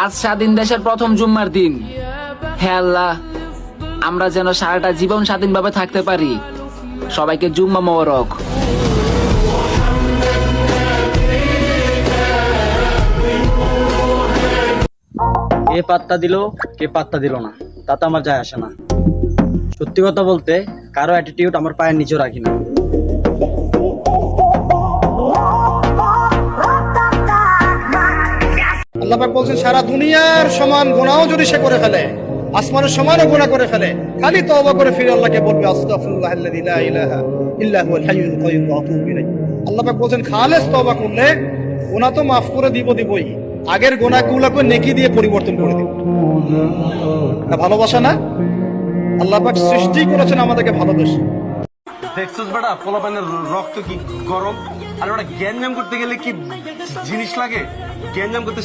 আজ স্বাধীন দেশের প্রথম জুম্মার দিন। হে আল্লাহ, আমরা যেন সারাটা জীবন স্বাধীনভাবে থাকতে পারি। সবাইকে জুম্মা মোবারক। কে পাত্তা দিল কে পাত্তা দিল না তাতে আমার যায় আসে না। সত্যি কথা বলতে কারো অ্যাটিটিউড আমার পায়ের নিচে রাখি না। আল্লাহ পাক বলছেন সারা দুনিয়ার সমান গুনাহও যদি সে করে ফেলে, আসমানের সমানও গুনাহ করে ফেলে, খালি তওবা করে ফিরে আল্লাহকে বলবে আস্তাগফিরুল্লাহাল্লাযী লা ইলাহা ইল্লা হুয়াল হাইয়ুল কাইয়্যুম ওয়া আতুবু ইলাইহি। আল্লাহ পাক বলছেন খালেস তওবা করলে গুনাহ তো মাফ করে দিবই, আগের গুনাহগুলোকে নেকি দিয়ে পরিবর্তন করে দিব। এটা ভালোবাসা না? আল্লাহ পাক সৃষ্টি করেছেন আমাদেরকে ভালোবেসে। দেখছিস বেটা পোলাপানের রক্ত কি গরম, আর ওটা গ্যাঞ্জাম করতে গেলে কি জিনিস লাগে, গ্যাঞ্জাম করতে